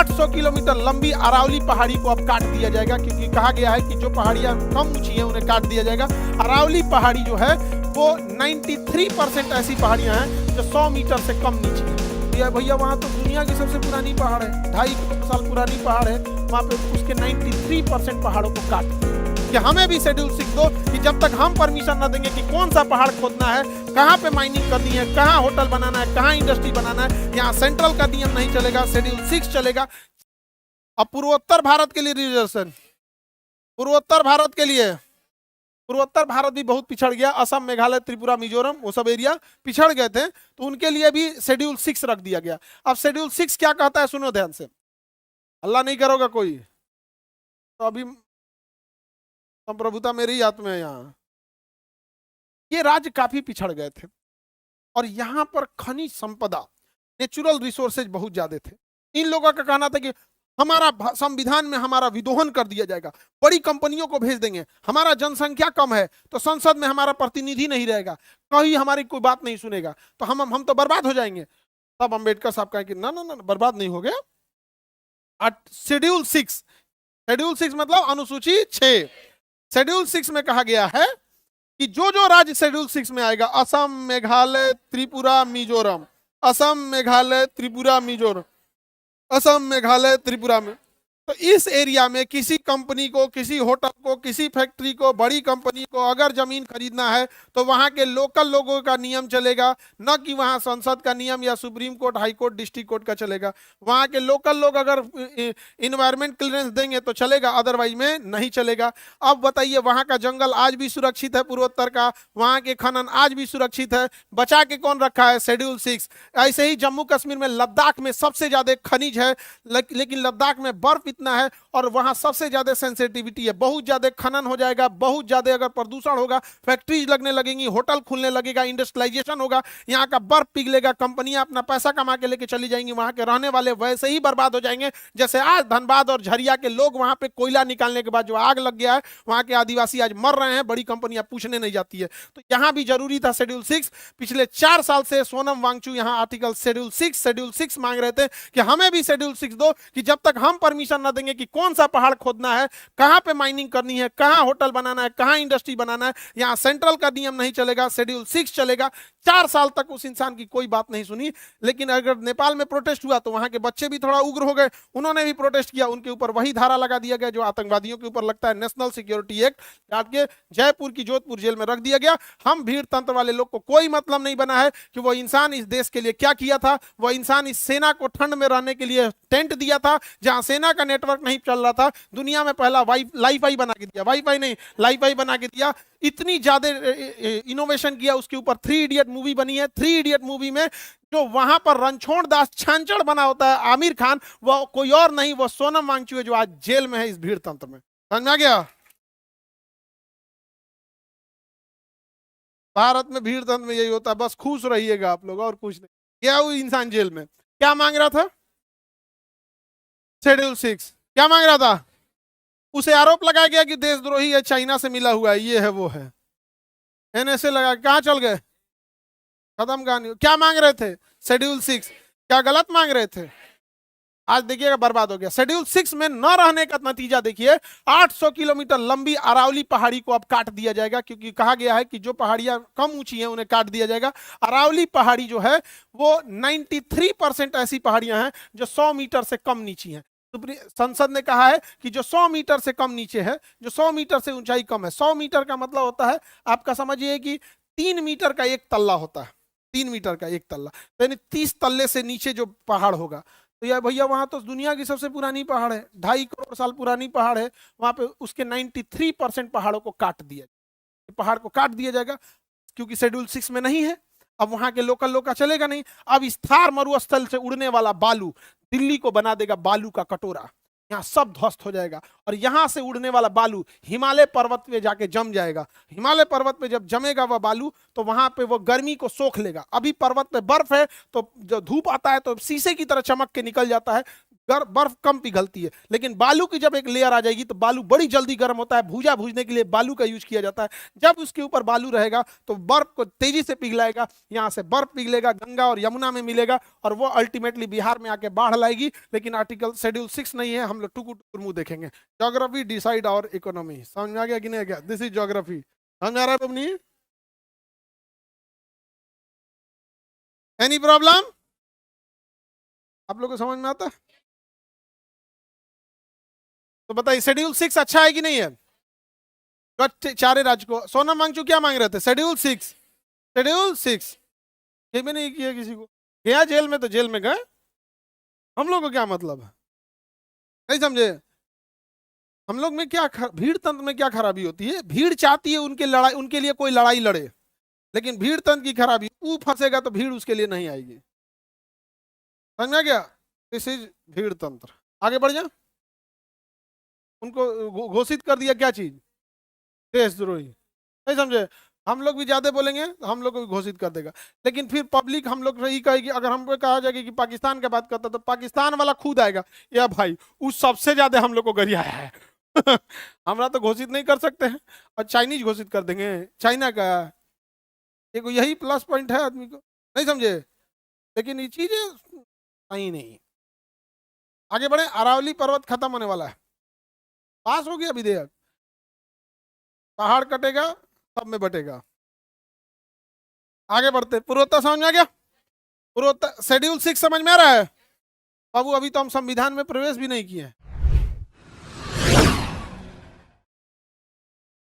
800 kilometre लंबी अरावली पहाड़ी को अब काट दिया जाएगा, क्योंकि कहा गया है कि जो पहाड़ियां कम ऊंची हैं उन्हें काट दिया जाएगा। अरावली पहाड़ी जो है वो 93% ऐसी पहाड़ियां हैं जो 100 मीटर से कम नीचे है। भैया वहां तो दुनिया की सबसे पुरानी पहाड़ है, 2.5 साल पुरानी पहाड़ है, वहां पे उसके 93% पहाड़ों को काट कि हमें भी शेड्यूल 6 दो, कि जब तक हम परमिशन न देंगे कि कौन सा पहाड़ खोदना है, कहाँ पे माइनिंग करनी है, कहाँ होटल बनाना है, कहाँ इंडस्ट्री बनाना है, यहाँ सेंट्रल का नियम नहीं चलेगा, शेड्यूल 6 चलेगा। अब पूर्वोत्तर भारत के लिए रिजर्वेशन, पूर्वोत्तर भारत के लिए, पूर्वोत्तर भारत भी बहुत पिछड़ गया, असम, मेघालय, त्रिपुरा, मिजोरम, वो सब एरिया पिछड़ गए थे, तो उनके लिए भी शेड्यूल 6 रख दिया गया। अब शेड्यूल 6 क्या कहता है, सुनो ध्यान से, अल्लाह नहीं करोगा कोई, तो अभी संप्रभुता मेरी हाथ में है। यहाँ ये राज्य काफी पिछड़ गए थे और यहाँ पर खनिज संपदा, नेचुरल रिसोर्सेज बहुत ज्यादा थे। इन लोगों का कहना था कि हमारा संविधान में हमारा विदोहन कर दिया जाएगा, बड़ी कंपनियों को भेज देंगे, हमारा जनसंख्या कम है तो संसद में हमारा प्रतिनिधि नहीं रहेगा, कहीं हमारी कोई बात नहीं सुनेगा, तो हम तो बर्बाद हो जाएंगे। तब अंबेडकर साहब कहे कि ना ना ना, बर्बाद नहीं हो गया। शेड्यूल 6, शेड्यूल 6 मतलब अनुसूची 6, शेड्यूल 6 में कहा गया है कि जो जो राज्य शेड्यूल 6 में आएगा, असम, मेघालय, त्रिपुरा, मिजोरम, असम, मेघालय, त्रिपुरा, मिजोरम, असम, मेघालय, त्रिपुरा में, तो इस एरिया में किसी कंपनी को, किसी होटल को, किसी फैक्ट्री को, बड़ी कंपनी को अगर जमीन खरीदना है तो वहां के लोकल लोगों का नियम चलेगा, न कि वहां संसद का नियम या supreme court, high court, district court का चलेगा। वहां के लोकल लोग अगर इन्वायरमेंट क्लियरेंस देंगे तो चलेगा, अदरवाइज में नहीं चलेगा। अब बताइए, वहां का जंगल आज भी सुरक्षित है, पूर्वोत्तर का, वहां के खनन आज भी सुरक्षित है, बचा के कौन रखा है, शेड्यूल 6। ऐसे ही जम्मू कश्मीर में, लद्दाख में सबसे ज्यादा खनिज है, लेकिन लद्दाख में बर्फ इतना है और वहां सबसे ज्यादा सेंसिटिविटी है, बहुत ज्यादा खनन हो जाएगा, बहुत ज्यादा अगर प्रदूषण होगा, फैक्ट्रीज लगने लगेंगी, होटल खुलने लगेगा, इंडस्ट्रियलाइजेशन होगा, यहाँ का बर्फ पिघलेगा, कंपनियां अपना पैसा कमा के लेके चली जाएंगी, वहां के रहने वाले वैसे ही बर्बाद हो जाएंगे जैसे आज धनबाद और झरिया के लोग वहां पे कोयला निकालने के बाद जो आग लग गया है, वहां के आदिवासी आज मर रहे हैं, बड़ी कंपनियां पूछने नहीं जाती है। तो यहां भी जरूरी था शेड्यूल 6। पिछले 4 साल से सोनम वांगचू यहां आर्टिकल शेड्यूल 6 मांग रहे थे कि हमें भी शेड्यूल 6 दो, कि जब तक हम परमिशन न देंगे कि कौन सा पहाड़ खोदना है, कहां पे माइनिंग करनी है, कहां होटल बनाना है, कहां इंडस्ट्री बनाना है, यहां सेंट्रल का नियम नहीं चलेगा, शेड्यूल 6 चलेगा। 4 साल तक उस इंसान की कोई बात नहीं सुनी। लेकिन अगर नेपाल में प्रोटेस्ट हुआ तो वहां के बच्चे भी थोड़ा उग्र हो गए, उन्होंने भी प्रोटेस्ट किया, उनके ऊपर वही धारा लगा दिया गया जो आतंकवादियों के ऊपर लगता है, नेशनल सिक्योरिटी एक्ट, डाल के जयपुर की जोधपुर जेल में रख दिया गया। हम भीड़ तंत्र वाले लोग को कोई मतलब नहीं बना है कि वो इंसान इस देश के लिए क्या किया था, वो इंसान इस सेना को ठंड में रहने के लिए टेंट दिया था, जहां सेना का नेटवर्क नहीं चल रहा था, दुनिया में पहला लाईफाई बना के दिया, वाईफाई नहीं लाईफाई बना के दिया, इतनी ज्यादा इनोवेशन किया, उसके ऊपर 3 इडियट मूवी बनी है। 3 इडियट मूवी में जो वहां पर रणछोड़ दास छांचड़ बना होता है आमिर खान, वो कोई और नहीं, वो सोनम वांगचू है जो आज जेल में है इस भीड़ तंत्र में। समझ आ गया? भारत में भीड़ तंत्र में यही होता है, बस खुश रहिएगा आप लोग और कुछ नहीं। क्या वो इंसान जेल में क्या मांग रहा था, शेड्यूल 6 क्या मांग रहा था, उसे आरोप लगाया गया कि देशद्रोही है, चाइना से मिला हुआ है, ये है वो है, एनएसए लगा, कहां चल गए, खत्म कहानी। क्या मांग रहे थे, शेड्यूल 6, क्या गलत मांग रहे थे? आज देखिएगा बर्बाद हो गया। शेड्यूल 6 में न रहने का नतीजा देखिए, 800 किलोमीटर लंबी अरावली पहाड़ी को अब काट दिया जाएगा, क्योंकि कहा गया है कि जो पहाड़ियां कम ऊंची हैं उन्हें काट दिया जाएगा। अरावली पहाड़ी जो है वो 93% ऐसी पहाड़ियां हैं जो 100 मीटर से कम नीची हैं। संसद ने कहा है कि जो 100 मीटर से कम नीचे है, जो 100 मीटर से ऊंचाई कम है, 100 मीटर का मतलब होता है, आपका समझिए कि 3 मीटर का एक तल्ला होता है, 3 मीटर का एक तल्ला, यानी 30 तल्ले से नीचे जो पहाड़ होगा। तो यार भैया वहां तो दुनिया की सबसे पुरानी पहाड़ है, 2.5 करोड़ साल पुरानी पहाड़ है, वहां पे उसके 93% पहाड़ों को काट दिया, पहाड़ को काट दिया जाएगा, क्योंकि शेड्यूल 6 में नहीं है। अब वहां के लोकल लोग का चलेगा नहीं। अब इस थार मरुस्थल से उड़ने वाला बालू दिल्ली को बना देगा बालू का कटोरा, यहाँ सब ध्वस्त हो जाएगा, और यहां से उड़ने वाला बालू हिमालय पर्वत पे जाके जम जाएगा। हिमालय पर्वत पे जब जमेगा वह बालू, तो वहां पे वो गर्मी को सोख लेगा। अभी पर्वत पे बर्फ है, तो जो धूप आता है तो शीशे की तरह चमक के निकल जाता है, बर्फ कम पिघलती है, लेकिन बालू की जब एक लेयर आ जाएगी तो बालू बड़ी जल्दी गर्म होता है। भूजा भूजने के लिए बालू का यूज किया जाता है। जब उसके ऊपर बालू रहेगा तो बर्फ को तेजी से पिघलाएगा, यहाँ से बर्फ पिघलेगा, गंगा और यमुना में मिलेगा और वो अल्टीमेटली बिहार में आके बाढ़ लाएगी। लेकिन आर्टिकल शेड्यूल 6 नहीं है, हम लोग टुकु टुकुर मुंह देखेंगे। ज्योग्राफी डिसाइड आवर इकोनॉमी, समझ में आ गया कि नहीं आ गया? This is geography. समझ में आ रहा है तुम? नहीं एनी प्रॉब्लम? आप लोग को समझ में आता है तो बताइए, शेड्यूल 6 अच्छा है कि नहीं है? चारे राज्य को सोना मांगचू क्या मांग रहे थे? शेड्यूल 6, शेड्यूल 6 ये भी नहीं किया किसी को। गया जेल में तो जेल में गए, हम लोग को क्या मतलब है? नहीं समझे? हम लोग में क्या भीड़ तंत्र में क्या खराबी होती है? भीड़ चाहती है उनके लड़ाई, उनके लिए कोई लड़ाई लड़े, लेकिन भीड़ तंत्र की खराबी, वो फंसेगा तो भीड़ उसके लिए नहीं आएगी। समझ में आ गया? दिस इज भीड़ तंत्र। आगे बढ़ जा। उनको घोषित कर दिया क्या चीज? देशद्रोही। नहीं समझे? हम लोग भी ज्यादा बोलेंगे तो हम लोग को भी घोषित कर देगा। लेकिन फिर पब्लिक हम लोग यही कहेगी, अगर हमको कहा जाएगा कि पाकिस्तान की बात करता तो पाकिस्तान वाला खुद आएगा, या भाई उस सबसे ज्यादा हम लोग को गरियाया है। हमरा तो घोषित नहीं कर सकते हैं, और चाइनीज घोषित कर देंगे, चाइना का। देखो यही प्लस पॉइंट है आदमी को। नहीं समझे? लेकिन ये चीजें सही नहीं। आगे बढ़े। अरावली पर्वत खत्म होने वाला है, पास हो गया विधेयक। पहाड़ कटेगा सब में बटेगा। आगे बढ़ते। पूर्वोत्तर समझ में आ गया? पूर्वोत्तर शेड्यूल 6 समझ में आ रहा है बाबू? अभी तो हम संविधान में प्रवेश भी नहीं किए हैं।